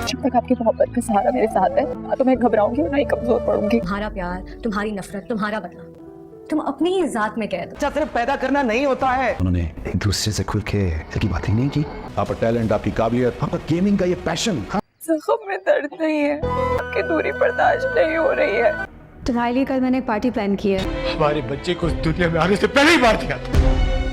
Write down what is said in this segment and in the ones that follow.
जब तक आपकी मोहब्बत का सहारा मेरे साथ है, ना तो मैं घबराऊंगी और ना ही कमजोर पड़ूंगी। तुम्हारा प्यार, तुम्हारी नफरत, तुम्हारा बदला, तुम अपनी ही जात में कैद हो। बच्चा सिर्फ पैदा करना नहीं होता है। उन्होंने एक दूसरे से खुल के की बात ही नहीं की। आपका टैलेंट, आपकी काबिलियत, आपका गेमिंग का ये पैशन। जख्म में दर्द नहीं है, आपकी दूरी बर्दाश्त नहीं हो रही है। तुम्हारे लिए कल मैंने एक पार्टी प्लान की है। हमारे बच्चे को इस दुनिया में आने से पहले ही मार दिया था।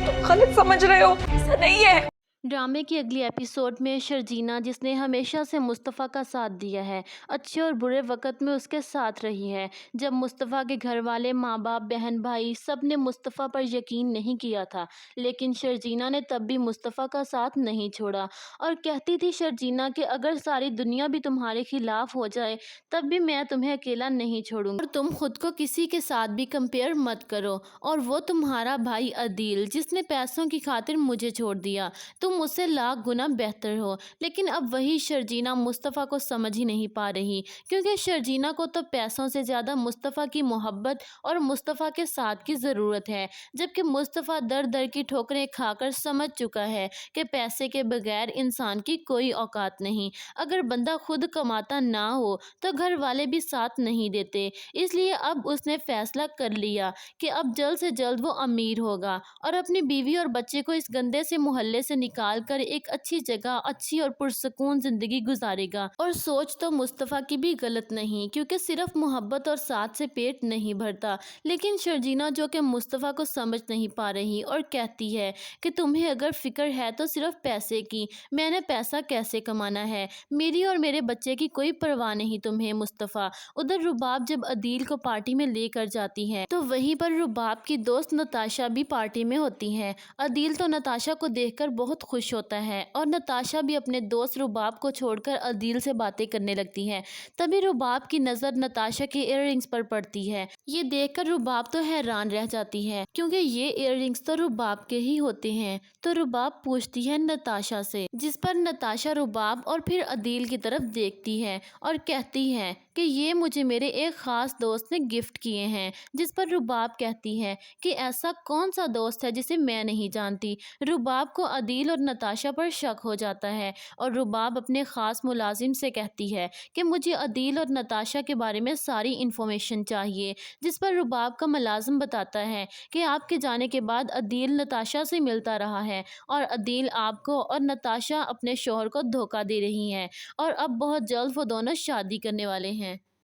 तुम गलत समझ रहे हो, ऐसा नहीं है। ड्रामे की अगली एपिसोड में शर्जीना, जिसने हमेशा से मुस्तफ़ा का साथ दिया है, अच्छे और बुरे वक़्त में उसके साथ रही है। जब मुस्तफ़ा के घर वाले, माँ बाप, बहन भाई सब ने मुस्तफ़ा पर यकीन नहीं किया था, लेकिन शर्जीना ने तब भी मुस्तफ़ा का साथ नहीं छोड़ा और कहती थी शर्जीना कि अगर सारी दुनिया भी तुम्हारे खिलाफ़ हो जाए तब भी मैं तुम्हें अकेला नहीं छोड़ूंगी। और तुम खुद को किसी के साथ भी कंपेयर मत करो। और वो तुम्हारा भाई अदील, जिसने पैसों की खातिर मुझे छोड़ दिया, तुम मुझसे लाख गुना बेहतर हो। लेकिन अब वही शर्जीना मुस्तफ़ा को समझ ही नहीं पा रही, क्योंकि शर्जीना को तो पैसों से ज़्यादा मुस्तफ़ा की मोहब्बत और मुस्तफ़ा के साथ की ज़रूरत है। जबकि मुस्तफ़ा दर दर की ठोकरें खाकर समझ चुका है कि पैसे के बगैर इंसान की कोई औकात नहीं। अगर बंदा खुद कमाता ना हो तो घर वाले भी साथ नहीं देते। इसलिए अब उसने फ़ैसला कर लिया कि अब जल्द से जल्द वो अमीर होगा और अपनी बीवी और बच्चे को इस गंदे से मोहल्ले से निकाल कर एक अच्छी जगह, अच्छी और पुरसकून जिंदगी गुजारेगा। और सोच तो मुस्तफ़ा की भी गलत नहीं, क्योंकि सिर्फ मोहब्बत और साथ से पेट नहीं भरता। लेकिन शर्जीना, जो कि मुस्तफ़ा को समझ नहीं पा रही और कहती है कि तुम्हें अगर फ़िक्र है तो सिर्फ पैसे की, मैंने पैसा कैसे कमाना है, मेरी और मेरे बच्चे की कोई परवाह नहीं तुम्हें मुस्तफ़ा। उधर रुबाब जब अदील को पार्टी में लेकर जाती है तो वहीं पर रुबाब की दोस्त नताशा भी पार्टी में होती है। अदील तो नताशा को देखकर बहुत खुश होता है और नताशा भी अपने दोस्त रुबाब को छोड़कर अदील से बातें करने लगती है। तभी रुबाब की नज़र नताशा के इयररिंग्स पर पड़ती है। ये देखकर रुबाब तो हैरान रह जाती है, क्योंकि ये इयररिंग्स तो रुबाब के ही होते हैं। तो रुबाब पूछती है नताशा से, जिस पर नताशा रुबाब और फिर अदील की तरफ देखती है और कहती है कि ये मुझे मेरे एक ख़ास दोस्त ने गिफ्ट किए हैं। जिस पर रुबाब कहती है कि ऐसा कौन सा दोस्त है जिसे मैं नहीं जानती। रुबाब को अदील और नताशा पर शक हो जाता है और रुबाब अपने ख़ास मुलाजिम से कहती है कि मुझे अदील और नताशा के बारे में सारी इन्फॉर्मेशन चाहिए। जिस पर रुबाब का मुलाजिम बताता है कि आपके जाने के बाद अदील नताशा से मिलता रहा है और अदील आपको और नताशा अपने शौहर को धोखा दे रही हैं और अब बहुत जल्द वो दोनों शादी करने वाले हैं।